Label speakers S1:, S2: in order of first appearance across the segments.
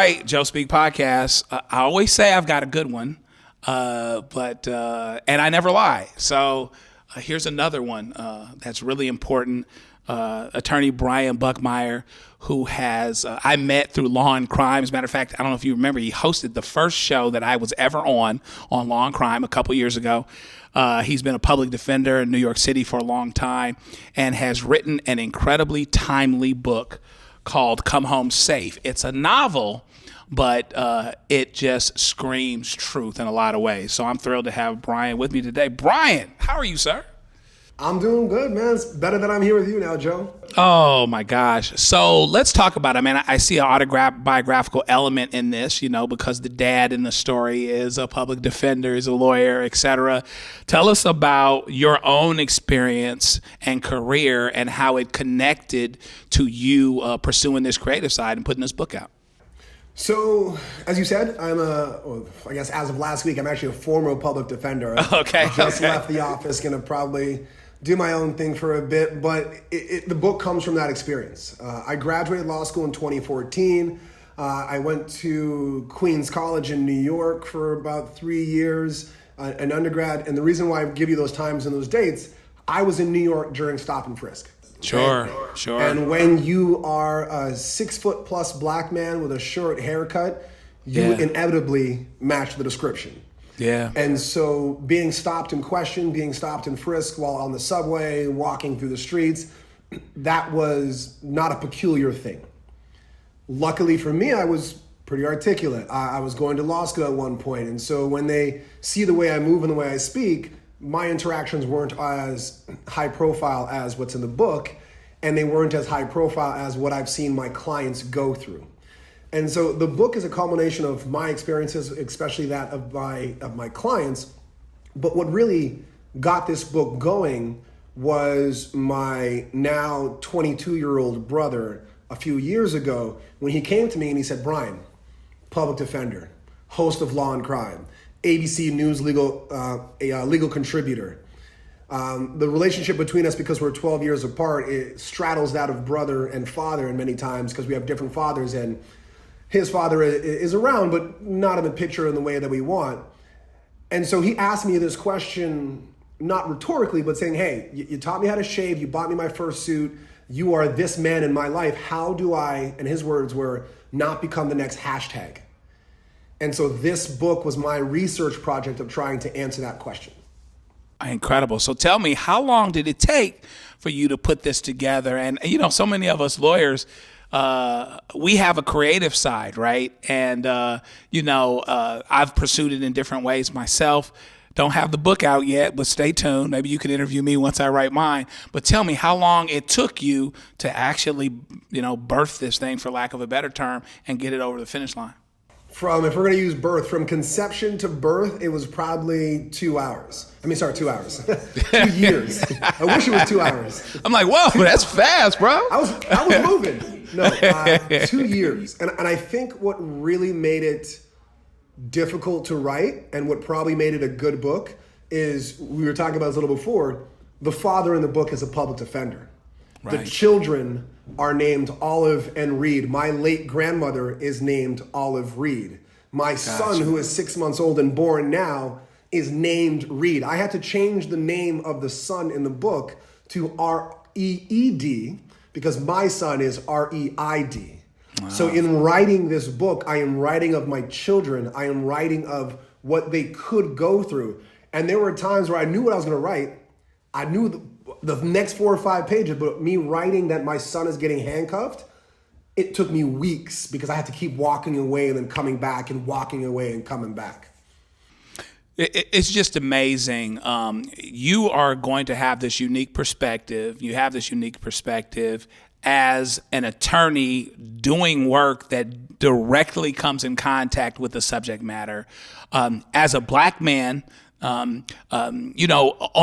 S1: right, Joe Speak Podcast. I always say I've got a good one, but I never lie. So here's another one that's really important. Attorney Brian Buckmire, who has I met through Law and Crime. As a matter of fact, I don't know if you remember, he hosted the first show that I was ever on Law and Crime a couple years ago. He's been a public defender in New York City for a long time and has written an incredibly timely book called Come Home Safe. It's a novel, but it just screams truth in a lot of ways. So I'm thrilled to have Brian with me today. Brian, how are you, sir?
S2: I'm doing good, man. It's better that I'm here with you now, Joe.
S1: Oh, my gosh. So let's talk about it. I mean, I see an biographical element in this, because the dad in the story is a public defender, is a lawyer, etc. Tell us about your own experience and career and how it connected to you pursuing this creative side and putting this book out.
S2: So, as you said, I guess as of last week, I'm actually a former public defender.
S1: Okay.
S2: I just left the office, going to probably do my own thing for a bit, but the book comes from that experience. I graduated law school in 2014. I went to Queens College in New York for about 3 years, an undergrad. And the reason why I give you those times and those dates, I was in New York during stop and frisk.
S1: Sure.
S2: And when you are a 6 foot plus black man with a short haircut, you inevitably match the description.
S1: Yeah.
S2: And so being stopped and questioned, being stopped and frisked while on the subway, walking through the streets, that was not a peculiar thing. Luckily for me, I was pretty articulate. I was going to law school at one point. And so when they see the way I move and the way I speak, my interactions weren't as high profile as what's in the book, and they weren't as high profile as what I've seen my clients go through. And so the book is a culmination of my experiences, especially that of my clients. But what really got this book going was my now 22-year-old brother a few years ago when he came to me and he said, Brian, public defender, host of Law and Crime, ABC News legal contributor. The relationship between us, because we're 12 years apart, it straddles that of brother and father in many times because we have different fathers, and his father is around, but not in the picture in the way that we want. And so he asked me this question, not rhetorically, but saying, hey, you taught me how to shave, you bought me my first suit, you are this man in my life. How do I, and his words were, not become the next hashtag? And so this book was my research project of trying to answer that question.
S1: Incredible. So tell me, how long did it take for you to put this together? And, so many of us lawyers, we have a creative side, right? And, I've pursued it in different ways myself. Don't have the book out yet, but stay tuned. Maybe you can interview me once I write mine. But tell me how long it took you to actually, birth this thing, for lack of a better term, and get it over the finish line.
S2: If we're going to use birth, from conception to birth, it was probably 2 hours. 2 hours. 2 years. I wish it was 2 hours.
S1: I'm like, whoa, that's fast, bro.
S2: I was moving. No, 2 years. And I think what really made it difficult to write and what probably made it a good book is, we were talking about this a little before, the father in the book is a public defender. Right. The children are named Olive and Reed. My late grandmother is named Olive Reed. My son, who is 6 months old and born now, is named Reed. I had to change the name of the son in the book to R-E-E-D because my son is R-E-I-D. Wow. So in writing this book, I am writing of my children. I am writing of what they could go through. And there were times where I knew what I was going to write. I knew the next 4 or 5 pages, but me writing that my son is getting handcuffed, it took me weeks because I had to keep walking away and then coming back and walking away and coming back.
S1: It's just amazing. You are going to have this unique perspective. You have this unique perspective as an attorney doing work that directly comes in contact with the subject matter. As a black man, on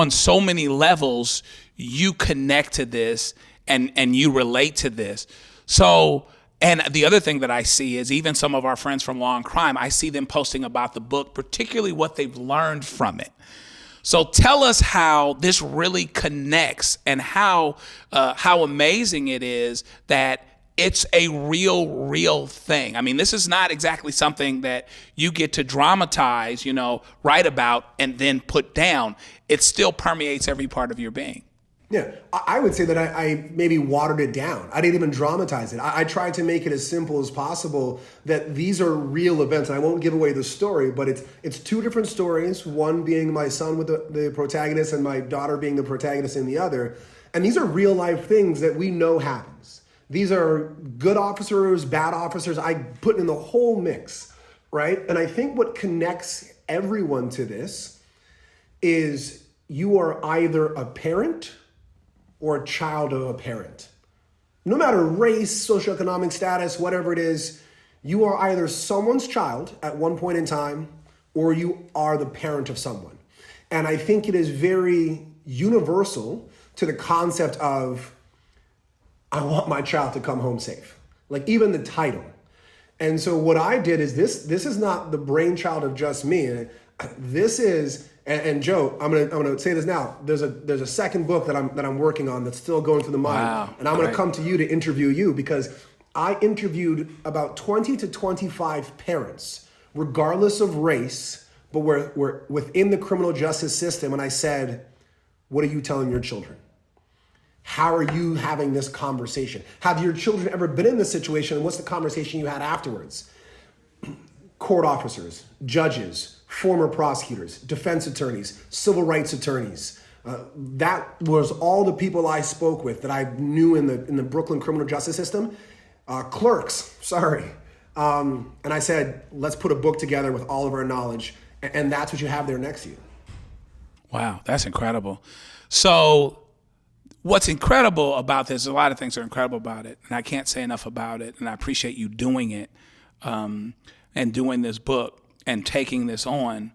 S1: so many levels, you connect to this and you relate to this. So, and the other thing that I see is even some of our friends from Law and Crime, I see them posting about the book, particularly what they've learned from it. So tell us how this really connects and how amazing it is that it's a real thing. I mean, this is not exactly something that you get to dramatize, write about and then put down. It still permeates every part of your being.
S2: Yeah, I would say that I maybe watered it down. I didn't even dramatize it. I tried to make it as simple as possible, that these are real events. And I won't give away the story, but it's two different stories, one being my son with the protagonist and my daughter being the protagonist in the other. And these are real life things that we know happens. These are good officers, bad officers. I put in the whole mix, right? And I think what connects everyone to this is you are either a parent or a child of a parent. No matter race, socioeconomic status, whatever it is, you are either someone's child at one point in time, or you are the parent of someone. And I think it is very universal to the concept of, I want my child to come home safe. Like even the title. And so what I did is this is not the brainchild of just me. This is, and Joe, I'm gonna say this now. There's a second book that I'm working on that's still going through the mind.
S1: Wow.
S2: And I'm gonna come to you to interview you, because I interviewed about 20 to 25 parents, regardless of race, but we're within the criminal justice system. And I said, what are you telling your children? How are you having this conversation? Have your children ever been in this situation? And what's the conversation you had afterwards? Court officers, judges, former prosecutors, defense attorneys, civil rights attorneys. That was all the people I spoke with that I knew in the Brooklyn criminal justice system. Clerks, sorry. And I said, let's put a book together with all of our knowledge. And that's what you have there next to you.
S1: Wow, that's incredible. So what's incredible about this, a lot of things are incredible about it, and I can't say enough about it, and I appreciate you doing it and doing this book and taking this on.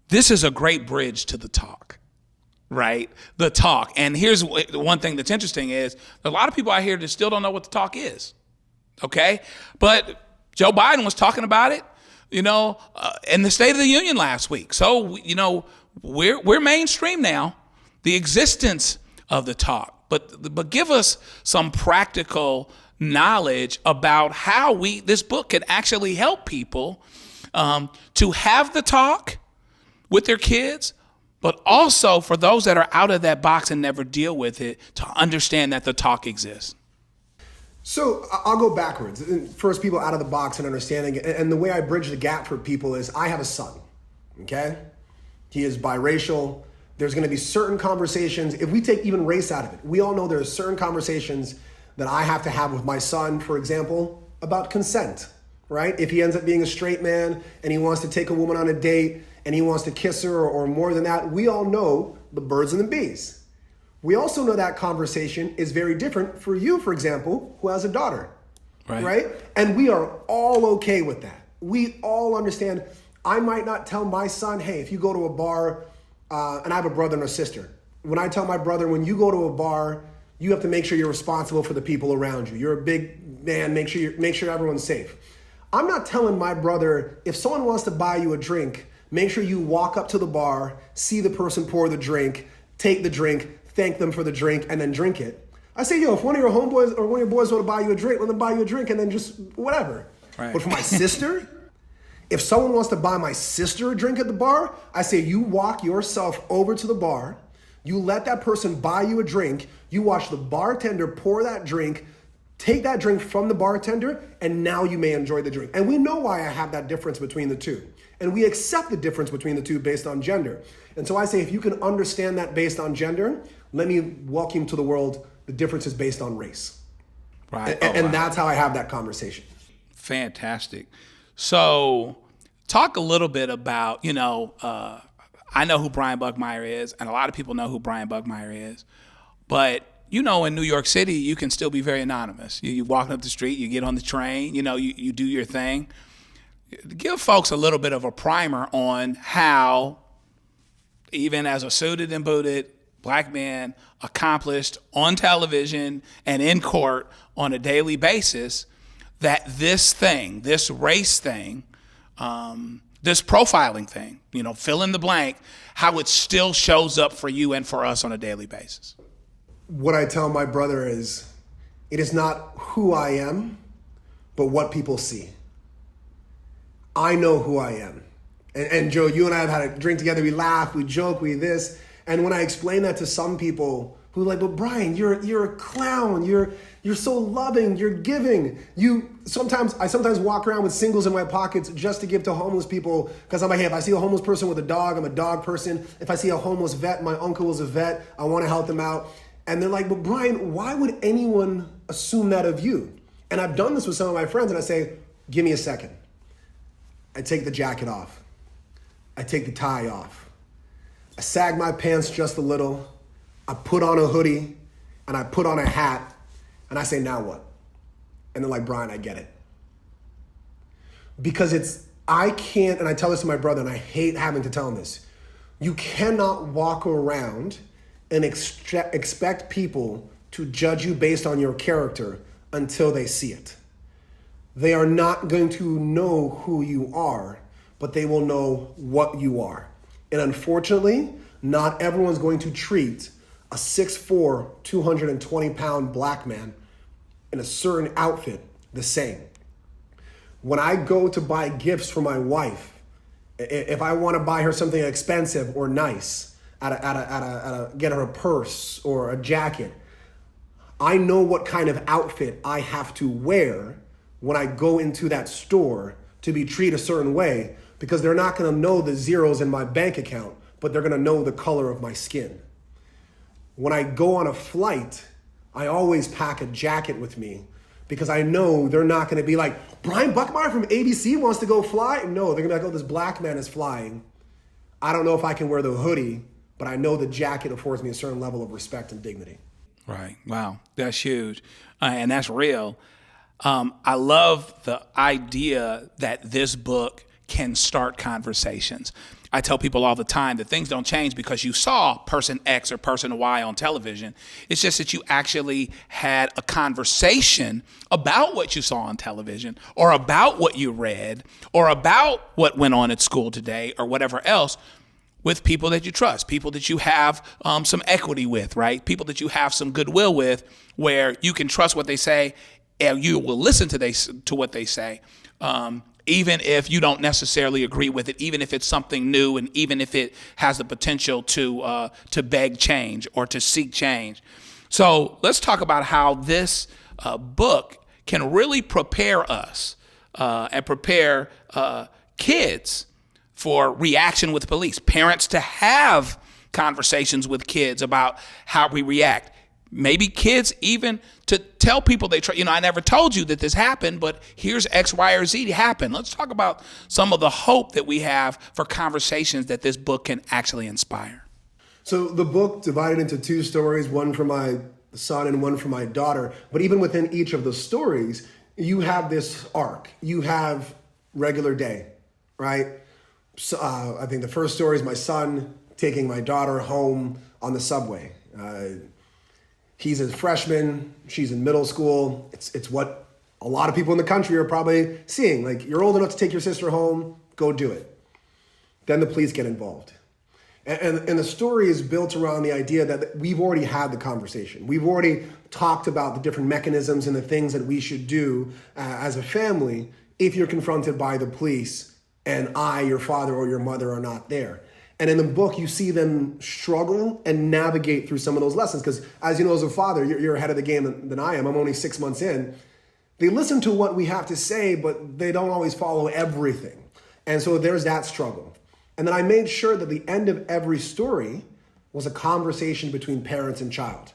S1: This is a great bridge to the talk, right? The talk. And here's one thing that's interesting is a lot of people out here that still don't know what the talk is, okay? But Joe Biden was talking about it, in the State of the Union last week. So, we're mainstream now, the existence of the talk. But give us some practical knowledge about how this book can actually help people to have the talk with their kids, but also for those that are out of that box and never deal with it, to understand that the talk exists.
S2: So I'll go backwards. First, people out of the box and understanding it. And the way I bridge the gap for people is I have a son, okay? He is biracial. There's going to be certain conversations. If we take even race out of it, we all know there are certain conversations that I have to have with my son, for example, about consent, right? If he ends up being a straight man and he wants to take a woman on a date and he wants to kiss her or more than that, we all know the birds and the bees. We also know that conversation is very different for you, for example, who has a daughter, right? And we are all okay with that. We all understand. I might not tell my son, hey, if you go to a bar, and I have a brother and a sister. When I tell my brother, when you go to a bar, you have to make sure you're responsible for the people around you. You're a big man, make sure everyone's safe. I'm not telling my brother, if someone wants to buy you a drink, make sure you walk up to the bar, see the person pour the drink, take the drink, thank them for the drink, and then drink it. I say, if one of your homeboys or one of your boys want to buy you a drink, let them buy you a drink and then just whatever. Right. But for my sister, if someone wants to buy my sister a drink at the bar, I say you walk yourself over to the bar, you let that person buy you a drink, you watch the bartender pour that drink, take that drink from the bartender, and now you may enjoy the drink. And we know why I have that difference between the two. And we accept the difference between the two based on gender. And so I say, if you can understand that based on gender, let me welcome to the world the differences based on race.
S1: Right.
S2: And that's how I have that conversation.
S1: Fantastic. So talk a little bit about, I know who Brian Buckmire is, and a lot of people know who Brian Buckmire is. But, in New York City, you can still be very anonymous. You walk up the street, you get on the train, you do your thing. Give folks a little bit of a primer on how, even as a suited and booted Black man, accomplished on television and in court on a daily basis, that this thing, this race thing, this profiling thing, fill in the blank, how it still shows up for you and for us on a daily basis.
S2: What I tell my brother is, It is not who I am, but what people see. I know who I am. And Joe, you and I have had a drink together. We laugh, we joke, we this. And when I explain that to some people who are like, but Brian, you're a clown. You're so loving. You're giving. I sometimes walk around with singles in my pockets just to give to homeless people because I'm like, hey, if I see a homeless person with a dog, I'm a dog person. If I see a homeless vet, my uncle was a vet. I want to help them out. And they're like, but Brian, why would anyone assume that of you? And I've done this with some of my friends, and I say, give me a second. I take the jacket off. I take the tie off. I sag my pants just a little. I put on a hoodie and I put on a hat and I say, now what? And they're like, Brian, I get it. Because I can't, and I tell this to my brother and I hate having to tell him this. You cannot walk around and expect people to judge you based on your character until they see it. They are not going to know who you are, but they will know what you are. And unfortunately, not everyone's going to treat a 6'4", 220-pound black man in a certain outfit the same. When I go to buy gifts for my wife, if I want to buy her something expensive or nice, get her a purse or a jacket, I know what kind of outfit I have to wear when I go into that store to be treated a certain way, because they're not going to know the zeros in my bank account, but they're going to know the color of my skin. When I go on a flight, I always pack a jacket with me because I know they're not going to be like, Brian Buckmire from ABC wants to go fly. No, they're going to be like, oh, this black man is flying. I don't know if I can wear the hoodie, but I know the jacket affords me a certain level of respect and dignity.
S1: Right. Wow. That's huge. And that's real. I love the idea that this book can start conversations. I tell people all the time that things don't change because you saw person X or person Y on television. It's just that you actually had a conversation about what you saw on television or about what you read or about what went on at school today or whatever else with people that you trust, people that you have some equity with, right? People that you have some goodwill with, where you can trust what they say and you will listen to what they say. Even if you don't necessarily agree with it, even if it's something new, and even if it has the potential to beg change or to seek change. So let's talk about how this book can really prepare us and prepare kids for reaction with police, parents to have conversations with kids about how we react. Maybe kids even to tell people they try, I never told you that this happened, but here's X, Y, or Z happened. Let's talk about some of the hope that we have for conversations that this book can actually inspire.
S2: So the book divided into two stories, one for my son and one for my daughter. But even within each of the stories, you have this arc. You have regular day, right? So, I think the first story is my son taking my daughter home on the subway. He's a freshman, she's in middle school. It's what a lot of people in the country are probably seeing. Like, you're old enough to take your sister home, go do it. Then the police get involved. And the story is built around the idea that we've already had the conversation. We've already talked about the different mechanisms and the things that we should do as a family if you're confronted by the police and your father or your mother are not there. And in the book, you see them struggle and navigate through some of those lessons. Because as you know, as a father, you're ahead of the game than I am. I'm only 6 months in. They listen to what we have to say, but they don't always follow everything. And so there's that struggle. And then I made sure that the end of every story was a conversation between parents and child.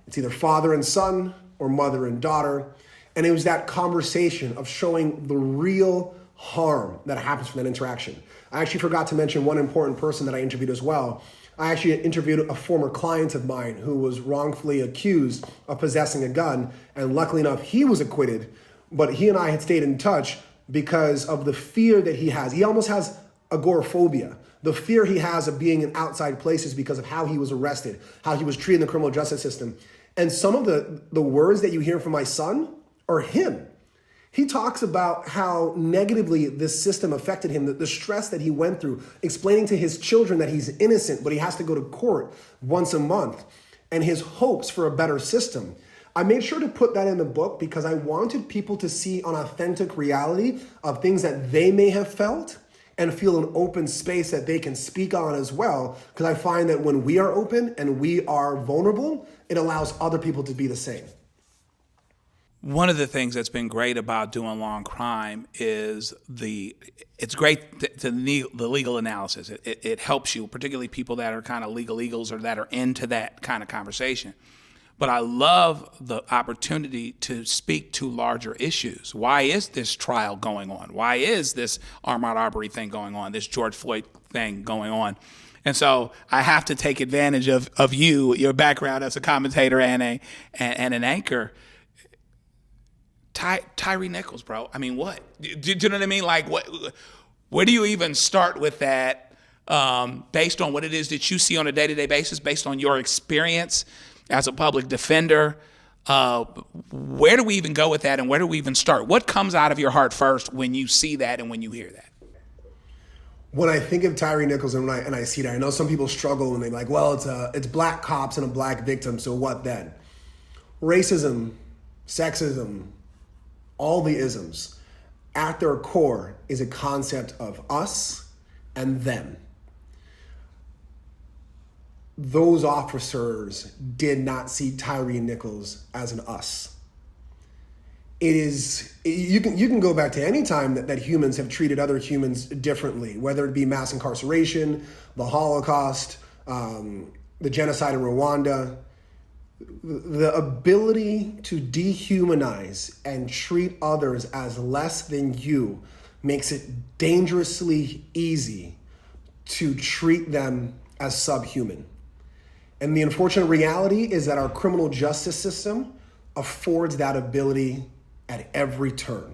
S2: It's either father and son or mother and daughter. And it was that conversation of showing the real harm that happens from that interaction. I actually forgot to mention one important person that I interviewed as well. I actually interviewed a former client of mine who was wrongfully accused of possessing a gun, and luckily enough, he was acquitted, but he and I had stayed in touch because of the fear that he has. He almost has agoraphobia, the fear he has of being in outside places because of how he was arrested, how he was treated in the criminal justice system. And some of the words that you hear from my son are him. He talks about how negatively this system affected him, the stress that he went through, explaining to his children that he's innocent, but he has to go to court once a month, and his hopes for a better system. I made sure to put that in the book because I wanted people to see an authentic reality of things that they may have felt and feel an open space that they can speak on as well. Because I find that when we are open and we are vulnerable, it allows other people to be the same.
S1: One of the things that's been great about doing Law & Crime is it's great the legal analysis. It helps you, particularly people that are kind of legal eagles or that are into that kind of conversation. But I love the opportunity to speak to larger issues. Why is this trial going on? Why is this armed robbery thing going on, this George Floyd thing going on? And so I have to take advantage of your background as a commentator and an anchor. Tyre Nichols, bro. I mean, what? Do you know what I mean? Like, where do you even start with that based on what it is that you see on a day-to-day basis, based on your experience as a public defender? Where do we even go with that, and where do we even start? What comes out of your heart first when you see that and when you hear that?
S2: When I think of Tyre Nichols and I see that, I know some people struggle when they're like, well, it's black cops and a black victim, so what then? Racism, sexism, all the isms, at their core is a concept of us and them. Those officers did not see Tyre Nichols as an us. You can go back to any time that humans have treated other humans differently, whether it be mass incarceration, the Holocaust, the genocide in Rwanda. The ability to dehumanize and treat others as less than you makes it dangerously easy to treat them as subhuman. And the unfortunate reality is that our criminal justice system affords that ability at every turn.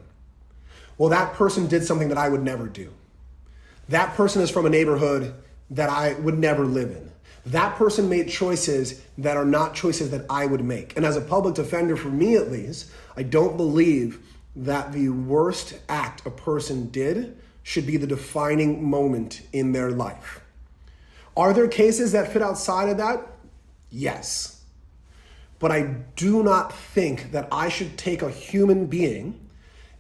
S2: Well, that person did something that I would never do. That person is from a neighborhood that I would never live in. That person made choices that are not choices that I would make. And as a public defender, for me at least, I don't believe that the worst act a person did should be the defining moment in their life. Are there cases that fit outside of that? Yes. But I do not think that I should take a human being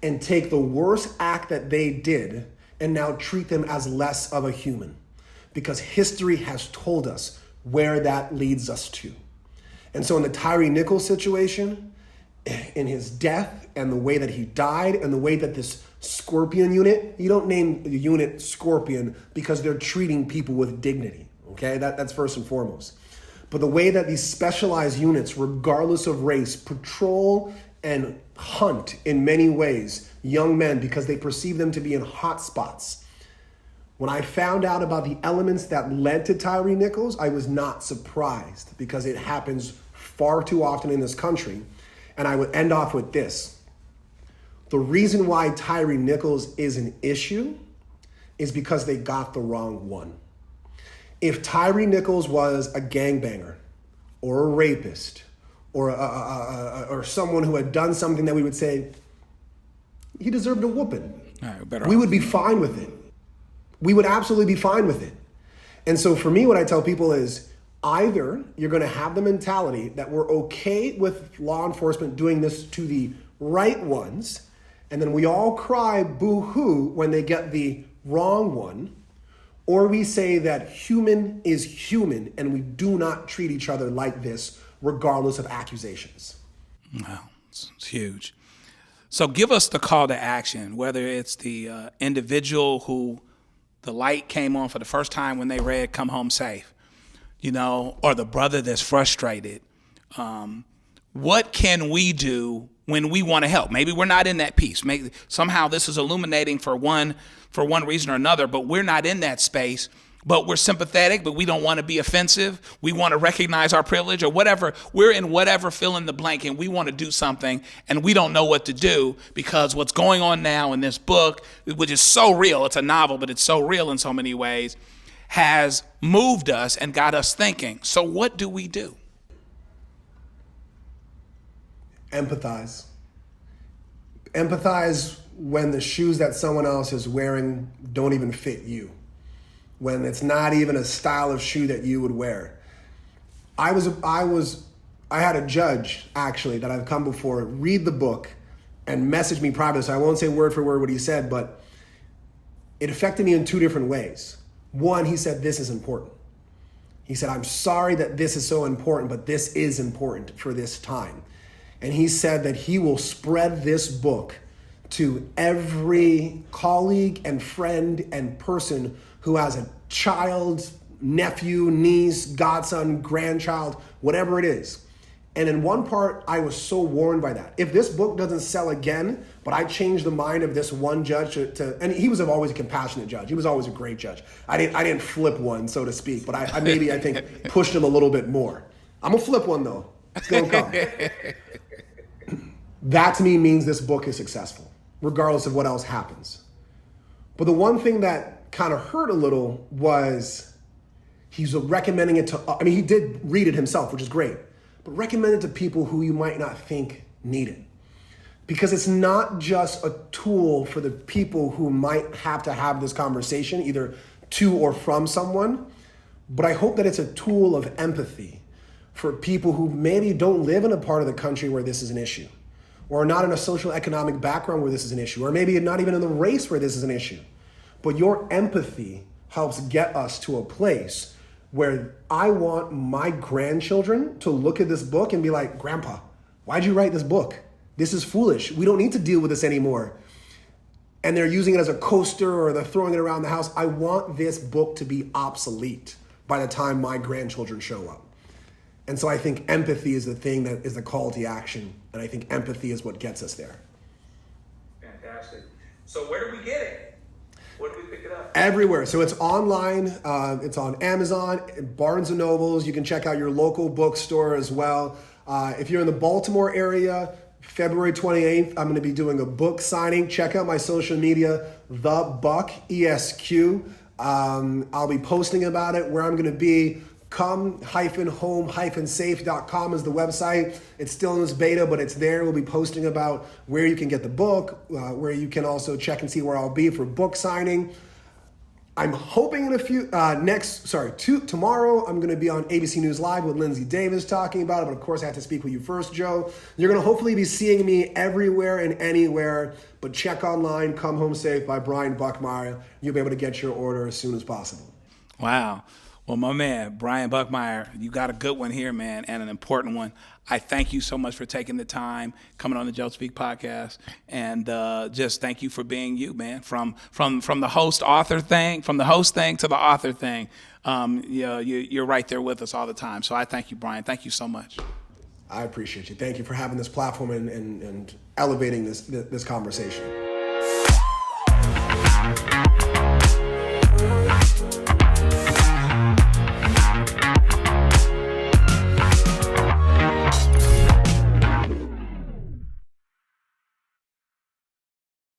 S2: and take the worst act that they did and now treat them as less of a human. Because history has told us where that leads us to. And so in the Tyre Nichols situation, in his death and the way that he died and the way that this Scorpion unit, you don't name the unit Scorpion because they're treating people with dignity, okay? That's first and foremost. But the way that these specialized units, regardless of race, patrol and hunt in many ways young men because they perceive them to be in hot spots. When I found out about the elements that led to Tyre Nichols, I was not surprised because it happens far too often in this country. And I would end off with this. The reason why Tyre Nichols is an issue is because they got the wrong one. If Tyre Nichols was a gangbanger or a rapist or someone who had done something that we would say, he deserved a whooping, we would be fine with it. We would absolutely be fine with it. And so for me, what I tell people is either you're going to have the mentality that we're okay with law enforcement doing this to the right ones, and then we all cry boo-hoo when they get the wrong one, or we say that human is human and we do not treat each other like this regardless of accusations.
S1: Wow, it's huge. So give us the call to action, whether it's the individual who the light came on for the first time when they read Come Home Safe, or the brother that's frustrated. What can we do when we want to help? Maybe we're not in that piece. Maybe somehow this is illuminating for one reason or another, but we're not in that space. But we're sympathetic, but we don't want to be offensive. We want to recognize our privilege or whatever. We're in whatever fill in the blank, and we want to do something, and we don't know what to do because what's going on now in this book, which is so real, it's a novel, but it's so real in so many ways, has moved us and got us thinking. So what do we do?
S2: Empathize. Empathize when the shoes that someone else is wearing don't even fit you. When it's not even a style of shoe that you would wear. I was I had a judge, actually, that I've come before, read the book and message me privately. So I won't say word for word what he said, but it affected me in two different ways. One, he said, this is important. He said, I'm sorry that this is so important, but this is important for this time. And he said that he will spread this book to every colleague and friend and person who has a child, nephew, niece, godson, grandchild, whatever it is. And in one part, I was so warned by that. If this book doesn't sell again, but I changed the mind of this one judge and he was always a compassionate judge. He was always a great judge. I didn't flip one, so to speak, but I think pushed him a little bit more. I'm gonna flip one though. It's gonna come. That to me means this book is successful, regardless of what else happens. But the one thing that kind of hurt a little was he's recommending it to, he did read it himself, which is great, but recommend it to people who you might not think need it. Because it's not just a tool for the people who might have to have this conversation, either to or from someone, but I hope that it's a tool of empathy for people who maybe don't live in a part of the country where this is an issue, or not in a social economic background where this is an issue, or maybe not even in the race where this is an issue. But your empathy helps get us to a place where I want my grandchildren to look at this book and be like, Grandpa, why'd you write this book? This is foolish. We don't need to deal with this anymore. And they're using it as a coaster or they're throwing it around the house. I want this book to be obsolete by the time my grandchildren show up. And so I think empathy is the thing that is the call to action. And I think empathy is what gets us there.
S3: Fantastic. So where do we get it? Where do we pick it up?
S2: Everywhere. So it's online. It's on Amazon, Barnes & Nobles. You can check out your local bookstore as well. If you're in the Baltimore area, February 28th, I'm going to be doing a book signing. Check out my social media, The Buck, ESQ. I'll be posting about it, where I'm going to be. Come-home-safe.com is the website. It's still in this beta, but it's there. We'll be posting about where you can get the book, where you can also check and see where I'll be for book signing. I'm hoping in tomorrow I'm going to be on ABC News Live with Lindsay Davis talking about it, but of course I have to speak with you first, Joe. You're going to hopefully be seeing me everywhere and anywhere, but check online, Come Home Safe by Brian Buckmire. You'll be able to get your order as soon as possible.
S1: Wow. Well, my man, Brian Buckmire, you got a good one here, man, and an important one. I thank you so much for taking the time, coming on the Joe Speak podcast, and just thank you for being you, man. From the host thing to the author thing, you're right there with us all the time. So I thank you, Brian. Thank you so much.
S2: I appreciate you. Thank you for having this platform and elevating this conversation.